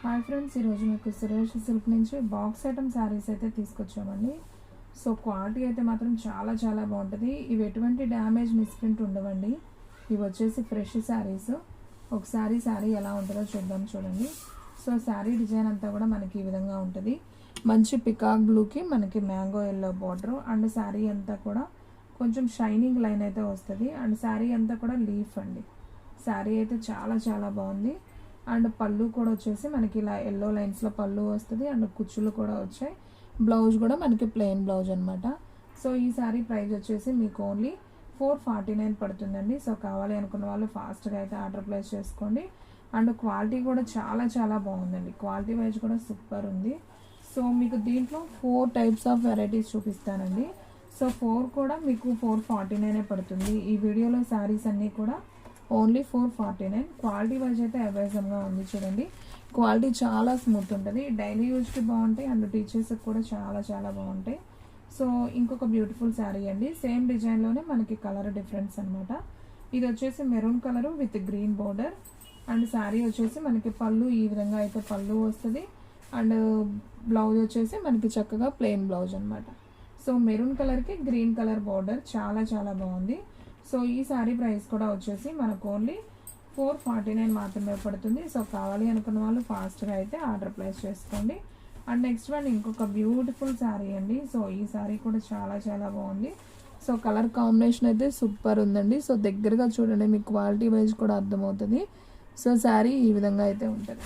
Hi friends, ఈరోజు మీకు Suresh silk నుంచి బాక్స్ ఐటమ్ శారీస్ అయితే తీసుకొచ్చామండి. సో క్వాలిటీ అయితే మాత్రం చాలా చాలా బాగుంటుంది. ఇవి ఎటువంటి డ్యామేజ్ మిస్ప్రింట్ ఉండవండి. ఇవి వచ్చేసి ఫ్రెష్ శారీస్. ఒకసారి శారీ ఎలా ఉంటుందో చూద్దాం, చూడండి. సో శారీ డిజైన్ అంతా కూడా మనకి ఈ విధంగా ఉంటుంది. మంచి పికాక్ బ్లూకి మనకి mango yellow border and sari అంతా కూడా కొంచెం షైనింగ్ లైన్ అయితే వస్తుంది. అండ్ శారీ అంతా కూడా లీఫ్ అండి. శారీ అయితే చాలా చాలా బాగుంది. అండ్ పళ్ళు కూడా వచ్చేసి మనకి ఇలా ఎల్లో లైన్స్లో పళ్ళు వస్తుంది. అండ్ కుచ్చులు కూడా వచ్చాయి. బ్లౌజ్ కూడా మనకి ప్లెయిన్ బ్లౌజ్ అనమాట. సో ఈ శారీ ప్రైస్ వచ్చేసి మీకు ఓన్లీ 449 పడుతుందండి. సో కావాలి అనుకున్న వాళ్ళు ఫాస్ట్గా అయితే ఆర్డర్ ప్లేస్ చేసుకోండి. అండ్ క్వాలిటీ కూడా చాలా చాలా బాగుందండి. క్వాలిటీ వైజ్ కూడా సూపర్ ఉంది. సో మీకు దీంట్లో 4 టైప్స్ ఆఫ్ వెరైటీస్ చూపిస్తానండి. సో 4 కూడా మీకు 449 పడుతుంది. ఈ వీడియోలో శారీస్ అన్నీ కూడా ఓన్లీ 449. క్వాలిటీ వైజ్ అయితే అవైజంగా ఉంది. చూడండి, క్వాలిటీ చాలా స్మూత్ ఉంటుంది. డైలీ యూజ్కి బాగుంటాయి అండ్ టీచర్స్కి కూడా చాలా చాలా బాగుంటాయి. సో ఇంకొక బ్యూటిఫుల్ శారీ అండి. సేమ్ డిజైన్లోనే మనకి కలర్ డిఫరెన్స్ అనమాట. ఇది వచ్చేసి maroon colour with green border. And sari వచ్చేసి మనకి పళ్ళు ఈ విధంగా అయితే పళ్ళు వస్తుంది. అండ్ బ్లౌజ్ వచ్చేసి మనకి చక్కగా ప్లెయిన్ బ్లౌజ్ అనమాట. సో మెరూన్ కలర్కి గ్రీన్ కలర్ బోర్డర్ చాలా చాలా బాగుంది. సో ఈ శారీ ప్రైస్ కూడా వచ్చేసి మనకు ఓన్లీ 449 మాత్రమే పడుతుంది. సో కావాలి అనుకున్న వాళ్ళు ఫాస్ట్గా అయితే ఆర్డర్ ప్లేస్ చేసుకోండి. అండ్ నెక్స్ట్ వన్ ఇంకొక బ్యూటిఫుల్ శారీ అండి. సో ఈ శారీ కూడా చాలా చాలా బాగుంది. సో కలర్ కాంబినేషన్ అయితే సూపర్ ఉందండి. సో దగ్గరగా చూడండి, మీకు క్వాలిటీ వైజ్ కూడా అర్థమవుతుంది. సో శారీ ఈ విధంగా అయితే ఉంటుంది.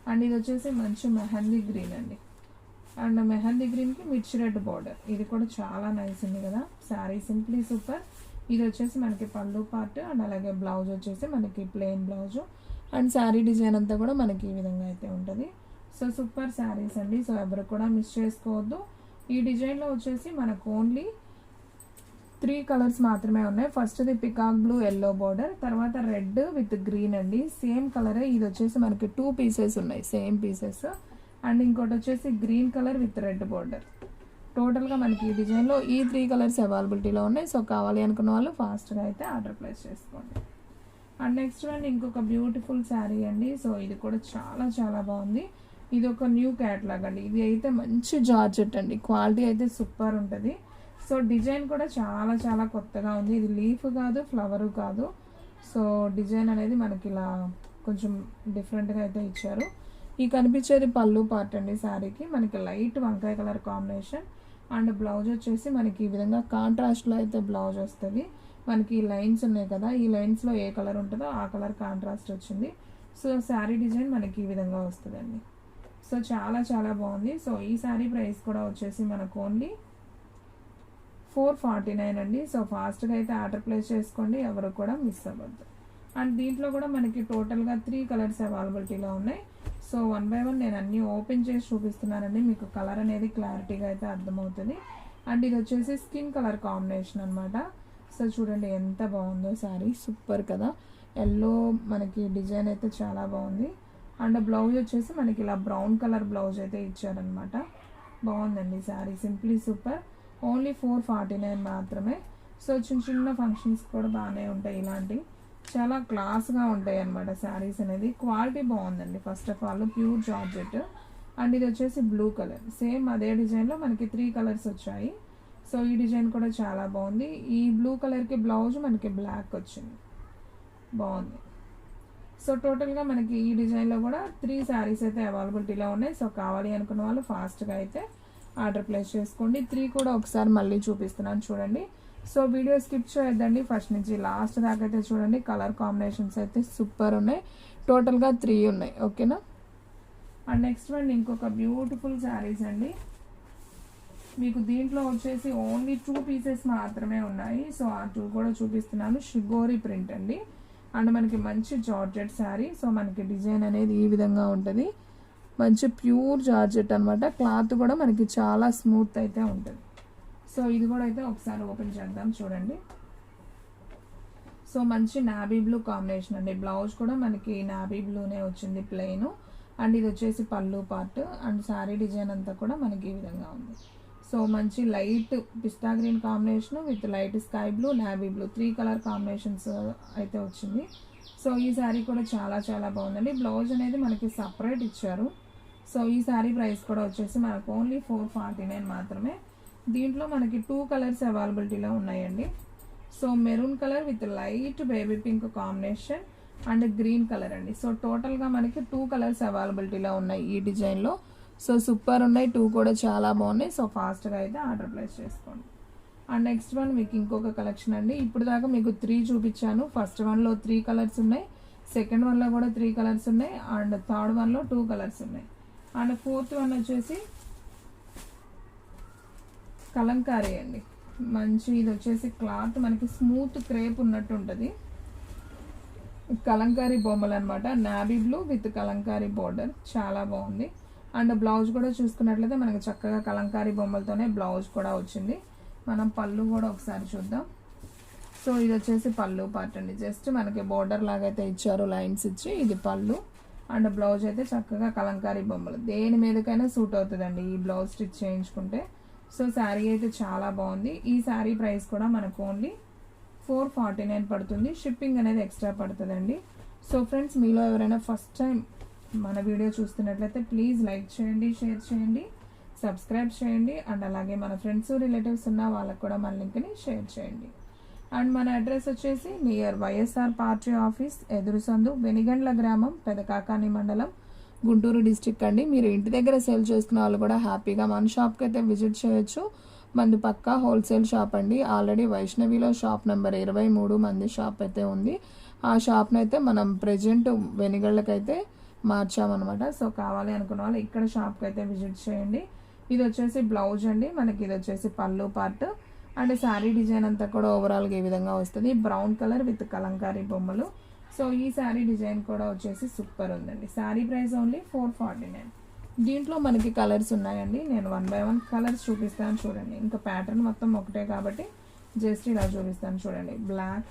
అండ్ ఇది వచ్చేసి మంచి మెహందీ గ్రీన్ అండి. అండ్ మెహందీ గ్రీన్కి మిర్చి రెడ్ బార్డర్. ఇది కూడా చాలా నైస్ ఉంది కదా. Sari simply super. ఇది వచ్చేసి మనకి పళ్ళు పార్ట్ అండ్ అలాగే బ్లౌజ్ వచ్చేసి మనకి plain blouse. And sari design అంతా కూడా మనకి ఈ విధంగా అయితే ఉంటుంది. సో సూపర్ శారీస్ అండి. సో ఎవరు కూడా మిస్ చేసుకోవద్దు. ఈ డిజైన్లో వచ్చేసి మనకు ఓన్లీ 3 కలర్స్ మాత్రమే ఉన్నాయి. ఫస్ట్ది పికాక్ బ్లూ ఎల్లో బార్డర్, తర్వాత రెడ్ విత్ గ్రీన్ అండి. సేమ్ కలరే. ఇది వచ్చేసి మనకి 2 పీసెస్ ఉన్నాయి, సేమ్ పీసెస్. అండ్ ఇంకోటి వచ్చేసి green colour with red border. టోటల్గా మనకి ఈ డిజైన్లో ఈ 3 కలర్స్ అవైలబిలిటీలో ఉన్నాయి. సో కావాలి అనుకున్న వాళ్ళు ఫాస్ట్గా అయితే ఆర్డర్ ప్లేస్ చేసుకోండి. అండ్ నెక్స్ట్ వన్ ఇంకొక బ్యూటిఫుల్ శారీ అండి. సో ఇది కూడా చాలా చాలా బాగుంది. ఇది ఒక న్యూ క్యాట్లాగ్ అండి. ఇది అయితే మంచి జార్జెట్ అండి. క్వాలిటీ అయితే సూపర్ ఉంటుంది. సో డిజైన్ కూడా చాలా చాలా కొత్తగా ఉంది. ఇది లీఫ్ కాదు, ఫ్లవరు కాదు. సో డిజైన్ అనేది మనకి ఇలా కొంచెం డిఫరెంట్గా అయితే ఇచ్చారు. ఈ కనిపించేది పళ్ళు పార్ట్ అండి. శారీకి మనకి లైట్ వంకాయ కలర్ కాంబినేషన్. అండ్ బ్లౌజ్ వచ్చేసి మనకి ఈ విధంగా కాంట్రాస్ట్లో అయితే బ్లౌజ్ వస్తుంది. మనకి లైన్స్ ఉన్నాయి కదా, ఈ లైన్స్లో ఏ కలర్ ఉంటుందో ఆ కలర్ కాంట్రాస్ట్ వచ్చింది. సో శారీ డిజైన్ మనకి ఈ విధంగా వస్తుందండి. సో చాలా చాలా బాగుంది. సో ఈ శారీ ప్రైస్ కూడా వచ్చేసి మనకు ఓన్లీ 449 అండి. సో ఫాస్ట్గా అయితే ఆర్డర్ ప్లేస్ చేసుకోండి, ఎవరు కూడా మిస్ అవ్వద్దు. అండ్ దీంట్లో కూడా మనకి టోటల్గా 3 కలర్స్ అవైలబిలిటీలో ఉన్నాయి. సో 1 బై 1 నేను అన్నీ ఓపెన్ చేసి చూపిస్తున్నానండి. మీకు కలర్ అనేది క్లారిటీగా అయితే అర్థమవుతుంది. అండ్ ఇది వచ్చేసి స్కిన్ కలర్ కాంబినేషన్ అనమాట. సో చూడండి ఎంత బాగుందో శారీ, సూపర్ కదా. ఎల్లో మనకి డిజైన్ అయితే చాలా బాగుంది. అండ్ బ్లౌజ్ వచ్చేసి మనకి ఇలా బ్రౌన్ కలర్ బ్లౌజ్ అయితే ఇచ్చారనమాట. బాగుందండి శారీ, సింప్లీ సూపర్. ఓన్లీ 449 మాత్రమే. సో చిన్న చిన్న ఫంక్షన్స్ కూడా బాగానే ఉంటాయి. ఇలాంటి చాలా క్లాస్గా ఉంటాయి అన్నమాట శారీస్ అనేది. క్వాలిటీ బాగుందండి. First of all pure georgette. And ఇది వచ్చేసి బ్లూ కలర్. సేమ్ అదే డిజైన్లో మనకి 3 కలర్స్ వచ్చాయి. సో ఈ డిజైన్ కూడా చాలా బాగుంది. ఈ బ్లూ కలర్కి బ్లౌజ్ మనకి బ్లాక్ వచ్చింది, బాగుంది. సో టోటల్గా మనకి ఈ డిజైన్లో కూడా 3 శారీస్ అయితే అవైలబిలిటీలో ఉన్నాయి. సో కావాలి అనుకున్న వాళ్ళు ఫాస్ట్గా అయితే ఆర్డర్ ప్లేస్ చేసుకోండి. 3 కూడా ఒకసారి మళ్ళీ చూపిస్తున్నాను చూడండి. సో వీడియో స్కిప్ చేయొద్దండి, ఫస్ట్ నుంచి లాస్ట్ దాకా అయితే చూడండి. కలర్ కాంబినేషన్స్ అయితే సూపర్ ఉన్నాయి. టోటల్గా 3 ఉన్నాయి, ఓకేనా. అండ్ నెక్స్ట్ వన్ ఇంకొక బ్యూటిఫుల్ శారీస్ అండి. మీకు దీంట్లో వచ్చేసి ఓన్లీ 2 పీసెస్ మాత్రమే ఉన్నాయి. సో ఆ 2 కూడా చూపిస్తున్నాను. షిగోరి ప్రింట్ అండి. అండ్ మనకి మంచి జార్జెట్ శారీ. సో మనకి డిజైన్ అనేది ఈ విధంగా ఉంటుంది. మంచి ప్యూర్ జార్జెట్ అనమాట. క్లాత్ కూడా మనకి చాలా స్మూత్ అయితే ఉంటుంది. సో ఇది కూడా అయితే ఒకసారి ఓపెన్ చేద్దాం చూడండి. సో మంచి నావీ బ్లూ కాంబినేషన్ అండి. బ్లౌజ్ కూడా మనకి నావీ బ్లూనే వచ్చింది, ప్లెయిన్. అండ్ ఇది వచ్చేసి పళ్ళు పార్ట్. అండ్ శారీ డిజైన్ అంతా కూడా మనకి ఈ విధంగా ఉంది. సో మంచి light pista green combination with light sky blue, navy blue 3 colour combinations అయితే వచ్చింది. సో ఈ శారీ కూడా చాలా చాలా బాగుందండి. బ్లౌజ్ అనేది మనకి సపరేట్ ఇచ్చారు. సో ఈ శారీ ప్రైస్ కూడా వచ్చేసి మనకు ఓన్లీ 449 మాత్రమే. దీంట్లో మనకి 2 కలర్స్ అవైలబిలిటీలో ఉన్నాయండి. So maroon colour with light baby pink combination and green colour అండి. సో టోటల్గా మనకి 2 కలర్స్ అవైలబిలిటీలో ఉన్నాయి ఈ డిజైన్లో. సో సూపర్ ఉన్నాయి, 2 కూడా చాలా బాగున్నాయి. సో ఫాస్ట్గా అయితే ఆర్డర్ ప్లేస్ చేసుకోండి. అండ్ నెక్స్ట్ వన్ మీకు ఇంకొక కలెక్షన్ అండి. ఇప్పుడు దాకా మీకు 3 చూపించాను. ఫస్ట్ వన్లో 3 కలర్స్ ఉన్నాయి, సెకండ్ వన్లో కూడా 3 కలర్స్ ఉన్నాయి, అండ్ థర్డ్ వన్లో 2 కలర్స్ ఉన్నాయి, అండ్ ఫోర్త్ వన్ వచ్చేసి కలంకారీ అండి. మంచి ఇది వచ్చేసి క్లాత్ మనకి స్మూత్ క్రేప్ ఉన్నట్టు ఉంటుంది. కలంకారీ బొమ్మలు అనమాట. Navy blue with Kalamkari border చాలా బాగుంది. అండ్ బ్లౌజ్ కూడా చూసుకున్నట్లయితే మనకి చక్కగా కలంకారీ బొమ్మలతోనే బ్లౌజ్ కూడా వచ్చింది. మనం పళ్ళు కూడా ఒకసారి చూద్దాం. సో ఇది వచ్చేసి పళ్ళు పార్ట్ అండి. జస్ట్ మనకి బోర్డర్ లాగా అయితే ఇచ్చారు, లైన్స్ ఇచ్చి. ఇది పళ్ళు అండ్ బ్లౌజ్ అయితే చక్కగా కలంకారీ బొమ్మలు. దేని మీదకైనా సూట్ అవుతుందండి ఈ బ్లౌజ్ స్టిచ్ చేయించుకుంటే. సో శారీ అయితే చాలా బాగుంది. ఈ శారీ ప్రైస్ కూడా మనకు ఓన్లీ 449 పడుతుంది. షిప్పింగ్ అనేది ఎక్స్ట్రా పడుతుందండి. సో ఫ్రెండ్స్, మీలో ఎవరైనా ఫస్ట్ టైం మన వీడియో చూస్తున్నట్లయితే ప్లీజ్ లైక్ చేయండి, షేర్ చేయండి, సబ్స్క్రైబ్ చేయండి. అండ్ అలాగే మన ఫ్రెండ్స్ రిలేటివ్స్ ఉన్న వాళ్ళకు కూడా మన లింక్ని షేర్ చేయండి. అండ్ మన అడ్రస్ వచ్చేసి నియర్ వైఎస్ఆర్ పార్టీ ఆఫీస్, ఎదురుసందు, వెనిగండ్ల గ్రామం, పెదకాకాని మండలం, గుంటూరు డిస్టిక్ అండి. మీరు ఇంటి దగ్గర సేల్ చేసుకునే వాళ్ళు కూడా హ్యాపీగా మన షాప్కి అయితే విజిట్ చేయొచ్చు. మంది పక్కా హోల్సేల్ షాప్ అండి. ఆల్రెడీ వైష్ణవిలో షాప్ నెంబర్ 23 మంది షాప్ అయితే ఉంది. ఆ షాప్ని అయితే మనం ప్రెజెంట్ వెనిగళ్ళకైతే మార్చామన్నమాట. సో కావాలి అనుకున్న వాళ్ళు ఇక్కడ షాప్కి అయితే విజిట్ చేయండి. ఇది వచ్చేసి బ్లౌజ్ అండి. మనకి ఇది వచ్చేసి పళ్ళు పార్ట్ అండ్ శారీ డిజైన్ అంతా కూడా ఓవరాల్గా ఈ విధంగా వస్తుంది. బ్రౌన్ కలర్ విత్ కలంకారీ బొమ్మలు. సో ఈ శారీ డిజైన్ కూడా వచ్చేసి సూపర్ ఉందండి. Sari price only 449. దీంట్లో మనకి కలర్స్ ఉన్నాయండి. నేను 1 by 1 కలర్స్ చూపిస్తాను చూడండి. ఇంకా ప్యాటర్న్ మొత్తం ఒకటే కాబట్టి జస్ట్ ఇలా చూపిస్తాను చూడండి. Black,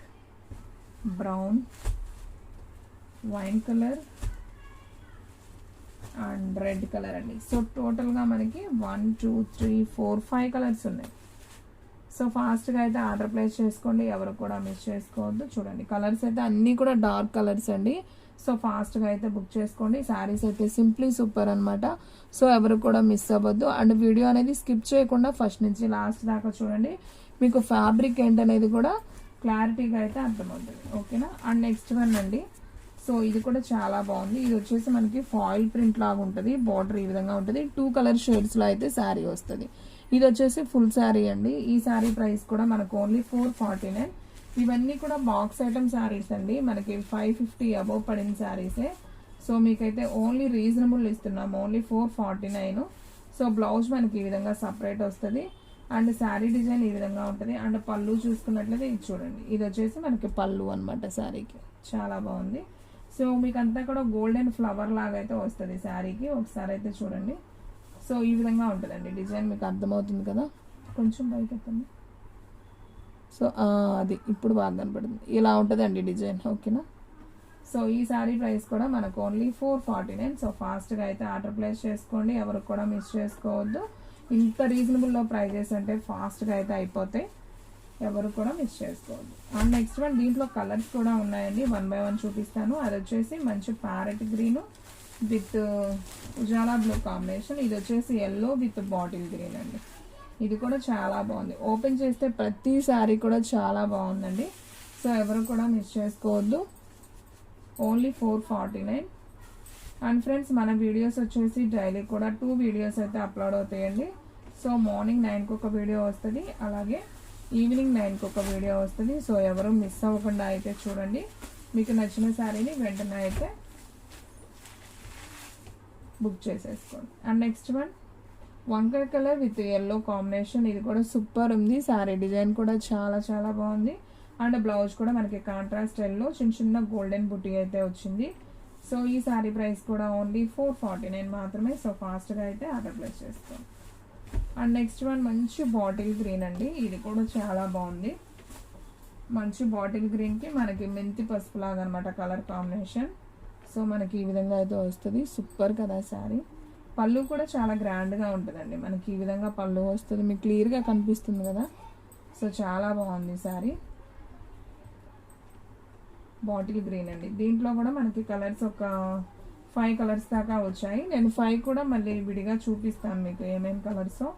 brown, wine colour and red colour అండి. సో టోటల్గా మనకి 1 2 3 4 5 కలర్స్ ఉన్నాయి. సో ఫాస్ట్గా అయితే ఆర్డర్ ప్లేస్ చేసుకోండి, ఎవరు కూడా మిస్ చేసుకోవద్దు. చూడండి కలర్స్ అయితే అన్నీ కూడా డార్క్ కలర్స్ అండి. సో ఫాస్ట్గా అయితే బుక్ చేసుకోండి. శారీస్ అయితే సింప్లీ సూపర్ అనమాట. సో ఎవరు కూడా మిస్ అవ్వద్దు. అండ్ వీడియో అనేది స్కిప్ చేయకుండా ఫస్ట్ నుంచి లాస్ట్ దాకా చూడండి. మీకు ఫ్యాబ్రిక్ ఏంటనేది కూడా క్లారిటీగా అయితే అర్థమవుతుంది. ఓకేనా. అండ్ నెక్స్ట్ వన్ అండి. సో ఇది కూడా చాలా బాగుంది. ఇది వచ్చేసి మనకి ఫాయిల్ ప్రింట్ లాగా ఉంటుంది. బార్డర్ ఈ విధంగా ఉంటుంది. 2 కలర్ షేడ్స్లో అయితే శారీ వస్తుంది. ఇది వచ్చేసి ఫుల్ శారీ అండి. ఈ శారీ ప్రైస్ కూడా మనకు ఓన్లీ 449. ఇవన్నీ కూడా బాక్స్ ఐటమ్ శారీస్ అండి. మనకి 550 అబవ్ పడిన శారీసే. సో మీకైతే ఓన్లీ రీజనబుల్ ఇస్తున్నాం, ఓన్లీ 449. సో బ్లౌజ్ మనకి ఈ విధంగా సపరేట్ వస్తుంది అండ్ శారీ డిజైన్ ఈ విధంగా ఉంటుంది. అండ్ పళ్ళు చూసుకున్నట్లయితే ఇది చూడండి. ఇది వచ్చేసి మనకి పళ్ళు అనమాట శారీకి. చాలా బాగుంది. సో మీకు అంతా కూడా గోల్డెన్ ఫ్లవర్ లాగా అయితే వస్తుంది శారీకి. ఒకసారి అయితే చూడండి. సో ఈ విధంగా ఉంటుందండి డిజైన్. మీకు అర్థమవుతుంది కదా. కొంచెం బయట ఎత్తండి. సో అది ఇప్పుడు బాగా కనపడుతుంది. ఇలా ఉంటుందండి డిజైన్. ఓకేనా. సో ఈ శారీ ప్రైస్ కూడా మనకు ఓన్లీ 449. సో ఫాస్ట్గా అయితే ఆర్డర్ ప్లేస్ చేసుకోండి, ఎవరు కూడా మిస్ చేసుకోవద్దు. ఇంత రీజనబుల్లో ప్రైజెస్ అంటే ఫాస్ట్గా అయితే అయిపోతాయి, ఎవరు కూడా మిస్ చేసుకోవద్దు. అండ్ నెక్స్ట్ వన్, దీంట్లో కలర్స్ కూడా ఉన్నాయండి. 1 by 1 చూపిస్తాను. అది వచ్చేసి మంచి parrot green with Ujala blue combination. ఇది వచ్చేసి ఎల్లో విత్ బాటిల్ గ్రీన్ అండి. ఇది కూడా చాలా బాగుంది. ఓపెన్ చేస్తే ప్రతి శారీ కూడా చాలా బాగుందండి. సో ఎవరు కూడా మిస్ చేసుకోవద్దు. ఓన్లీ 449. అండ్ ఫ్రెండ్స్, మన వీడియోస్ వచ్చేసి డైలీ కూడా 2 వీడియోస్ అయితే అప్లోడ్ అవుతాయండి. సో మార్నింగ్ 9కి ఒక వీడియో వస్తుంది, అలాగే ఈవినింగ్ 9కి ఒక వీడియో వస్తుంది. సో ఎవరు మిస్ అవ్వకుండా అయితే చూడండి. మీకు నచ్చిన శారీని వెంటనే అయితే బుక్ చేసేసుకోండి. అండ్ నెక్స్ట్ వన్, వంకాయ కలర్ విత్ ఎల్లో కాంబినేషన్. ఇది కూడా సూపర్ ఉంది. శారీ డిజైన్ కూడా చాలా చాలా బాగుంది. అండ్ బ్లౌజ్ కూడా మనకి కాంట్రాస్ట్ ఎల్లో చిన్న గోల్డెన్ బుట్టి అయితే వచ్చింది. సో ఈ శారీ ప్రైస్ కూడా ఓన్లీ 449 మాత్రమే. సో ఫాస్ట్గా అయితే ఆర్డర్ ప్లేస్ చేసుకోండి. అండ్ నెక్స్ట్ వన్ మంచి బాటిల్ గ్రీన్ అండి. ఇది కూడా చాలా బాగుంది. మంచి బాటిల్ గ్రీన్కి మనకి మెంతి పసుపు లాగా అనమాట కలర్ కాంబినేషన్. సో మనకి ఈ విధంగా అయితే వస్తుంది. సూపర్ కదా శారీ. పళ్ళు కూడా చాలా గ్రాండ్గా ఉంటుందండి. మనకి ఈ విధంగా పళ్ళు వస్తుంది, మీకు క్లియర్గా కనిపిస్తుంది కదా. సో చాలా బాగుంది శారీ. బాటిల్ గ్రీన్ అండి. దీంట్లో కూడా మనకి కలర్స్ ఒక 5 కలర్స్ దాకా వచ్చాయి. నేను 5 కూడా మళ్ళీ విడిగా చూపిస్తాను మీకు ఏమేమి కలర్సో.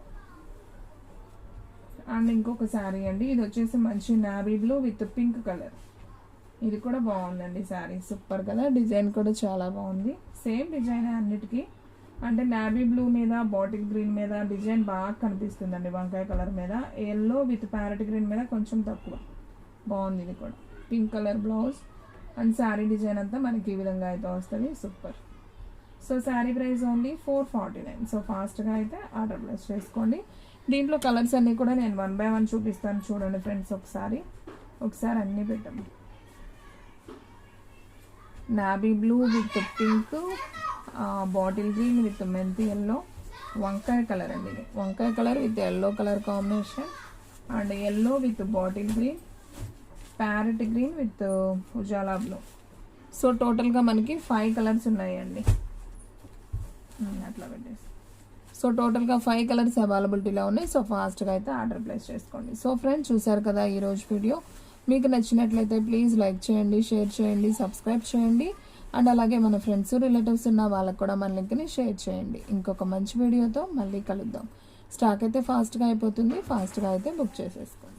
అండ్ ఇంకొక శారీ అండి, ఇది వచ్చేసి మంచి navy blue with pink colour. ఇది కూడా బాగుందండి శారీ, సూపర్ కదా. డిజైన్ కూడా చాలా బాగుంది, సేమ్ డిజైన్ అన్నిటికీ. అంటే నావీ బ్లూ మీద బాటిల్ గ్రీన్ మీద డిజైన్ బాగా కనిపిస్తుందండి, వంకాయ కలర్ మీద. ఎల్లో విత్ ప్యారెట్ గ్రీన్ మీద కొంచెం తక్కువ బాగుంది. ఇది కూడా pink colour blouse and sari design అంతా మనకి ఈ విధంగా అయితే వస్తుంది, super. So sari price only 449. So ఫాస్ట్గా అయితే ఆర్డర్ ప్లేస్ చేసుకోండి. దీంట్లో కలర్స్ అన్నీ కూడా నేను 1 by 1 చూపిస్తాను చూడండి ఫ్రెండ్స్. ఒకసారి అన్నీ పెట్టండి. Navy blue with pink, bottle green with మెంతి ఎల్లో, వంకాయ కలర్ అండి. ఇది వంకాయ colour with yellow colour combination and yellow with bottle green, parrot green with Ujala blue. So టోటల్గా మనకి 5 కలర్స్ ఉన్నాయండి, అట్లా పెట్టేసి. సో టోటల్గా 5 కలర్స్ అవైలబిలిటీలో ఉన్నాయి. సో ఫాస్ట్గా అయితే ఆర్డర్ ప్లేస్ చేసుకోండి. సో ఫ్రెండ్స్ చూసారు కదా ఈరోజు వీడియో. మీకు నచ్చినట్లయితే ప్లీజ్ లైక్ చేయండి, షేర్ చేయండి, సబ్స్క్రైబ్ చేయండి. అండ్ అలాగే మన ఫ్రెండ్స్ రిలేటివ్స్ ఉన్న వాళ్ళకు కూడా మన లింక్ని షేర్ చేయండి. ఇంకొక మంచి వీడియోతో మళ్ళీ కలుద్దాం. స్టాక్ అయితే ఫాస్ట్గా అయిపోతుంది, ఫాస్ట్గా అయితే బుక్ చేసేసుకోండి.